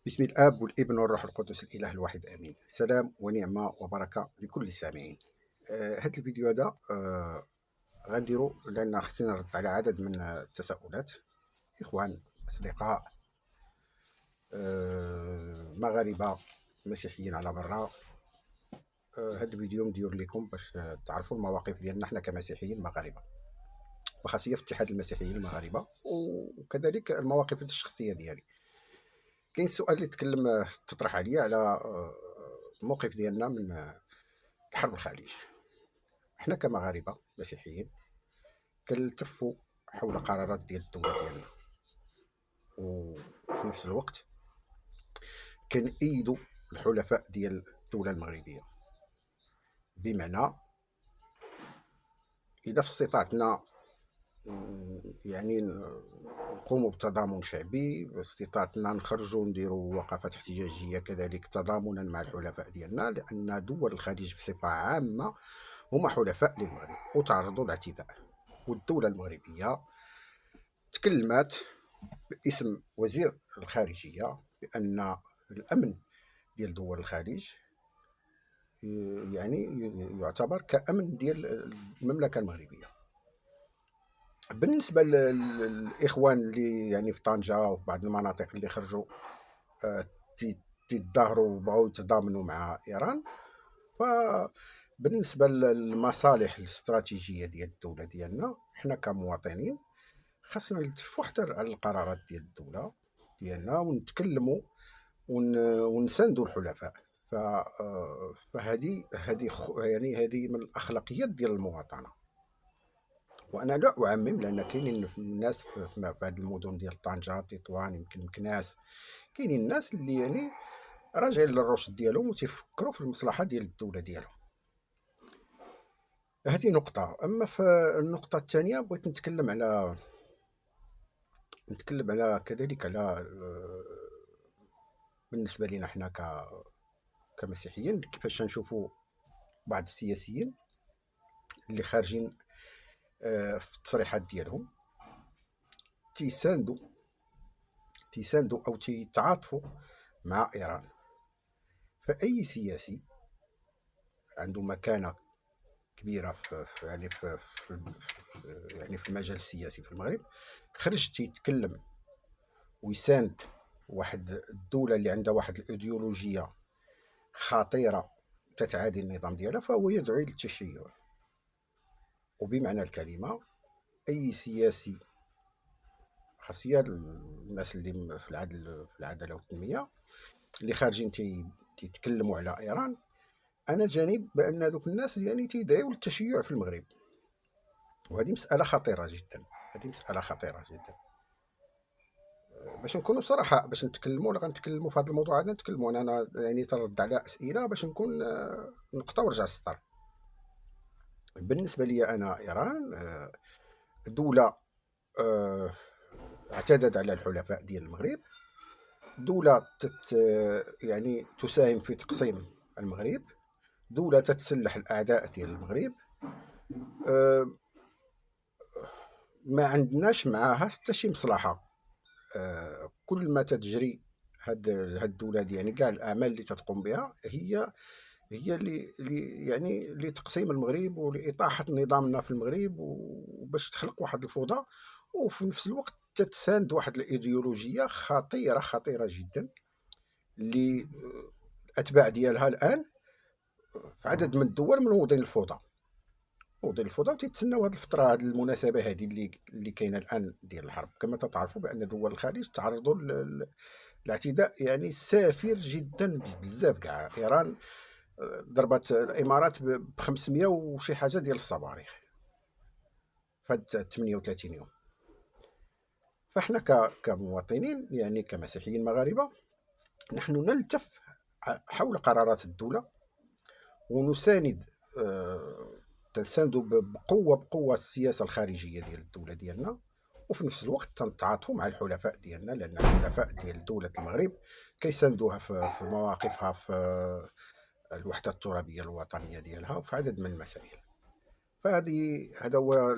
بسم الآب والابن والروح القدس الإله الواحد آمين. سلام ونعمة وبركة لكل السامعين. هذا الفيديو هذا غنديرو لأن خصنا نرد على عدد من التساؤلات. إخوان، أصدقاء، مغاربة مسيحيين على برا. هذا الفيديو مدير لكم باش تعرفوا المواقف ديالنا حنا كمسيحيين مغاربة، وخاصية في اتحاد المسيحيين المغاربة، وكذلك المواقف الشخصية ديالي. كاين سؤال اللي تطرح عليا على الموقف ديالنا من حرب الخليج. حنا كمغاربه مسيحيين كنلتفوا حول قرارات ديال الدوله ديالنا، وفي نفس الوقت كنأيدوا الحلفاء ديال الدوله المغربيه. بمعنى اذا في استطاعتنا يعني نقوموا بتضامن شعبي، باستطاعتنا نخرجوا نديروا وقفات احتجاجيه كذلك تضامنا مع الحلفاء ديالنا، لان دول الخليج بصفه عامه هما حلفاء للمغرب وتعرضوا للاعتداء. والدوله المغربيه تكلمات باسم وزير الخارجيه بان الامن ديال دول الخليج يعني يعتبر كامن ديال المملكه المغربيه. بالنسبه للاخوان اللي يعني في طنجه وفي بعض المناطق اللي خرجوا تيتظاهروا وبغاو يتضامنوا مع ايران، فبالنسبه للمصالح الاستراتيجيه ديال الدوله ديالنا حنا كمواطنين خاصنا نلتفوا حتى على القرارات ديال الدوله ديالنا ونتكلموا ونساندوا الحلفاء. فهذه يعني هذه من الاخلاقيات ديال المواطنه. وانا لا اعمم، لان كاينين الناس في هذه المدن ديال طنجه، تطوان، يمكن مكناس، كاينين الناس اللي يعني راجعين للرشد ديالهم وتيفكروا في المصلحه ديال الدوله ديالهم. هذه نقطه. اما في النقطه الثانيه بغيت نتكلم على كذلك على بالنسبه لنا حنا كمسيحيين كيفاش نشوفوا بعض السياسيين اللي خارجين في التصريحات ديالهم تيساندوا او تيتعاطفوا مع ايران. فاي سياسي عنده مكانه كبيره يعني في المجال السياسي في المغرب خرج تيتكلم ويساند واحد الدوله اللي عندها واحد الايديولوجيه خطيره تتعادي النظام ديالها، فهو يدعو للتشيع. وبمعنى الكلمه اي سياسي، خاصيه الناس اللي في العداله والتنميه اللي خارجين تيتكلموا على ايران، انا جانب بان هذوك الناس يعني تيدعيو للتشيع في المغرب. وهذه مساله خطيره جدا، باش نكونوا صراحه، باش نتكلموا ولا غنتكلموا في هذا الموضوع هذا، نتكلموا انا يعني ترد على اسئله باش نكون نقطه ورجع السطر. بالنسبه لي انا ايران دوله اعتدت على الحلفاء ديال المغرب، دوله يعني تساهم في تقسيم المغرب، دوله تتسلح الاعداء ديال المغرب. ما عندناش معاها حتى شي مصلحه. كل ما تتجري هاد الدوله دي يعني كاع الاعمال اللي تتقوم بها هي اللي يعني لتقسيم المغرب ولاطاحه نظامنا في المغرب وباش تخلق واحد الفوضى، وفي نفس الوقت تتساند واحد الايديولوجيه خطيره جدا اللي الاتباع ديالها الان في عدد من الدول من الفوضى وتتسناو هذه الفتره، هذه المناسبه هذه اللي كاينه الان ديال الحرب. كما تعرفوا بان دول الخليج تعرضوا الاعتداء يعني سافر جدا بزاف. كاع ايران ضربت الامارات ب 500 وشي حاجه ديال الصواريخ في هاد 38 يوم. فاحنا كمواطنين يعني كمسيحيين مغاربه نحن نلتف حول قرارات الدوله ونساند تنساندوا بقوه السياسه الخارجيه ديال الدوله ديالنا، وفي نفس الوقت تنتعاطفوا مع الحلفاء ديالنا، لان الحلفاء ديال دوله المغرب كيساندوها في مواقفها في الوحده الترابيه الوطنيه ديالها وفي عدد من المسائل. هذا هو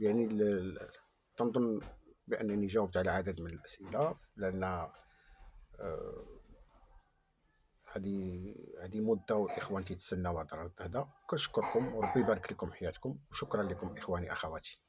يعني تنظن بانني جاوبت على عدد من الاسئله، لان هذه مده والاخوان تيتسناو هذا. كنشكركم وربي يبارك لكم حياتكم، وشكرا لكم اخواني اخواتي.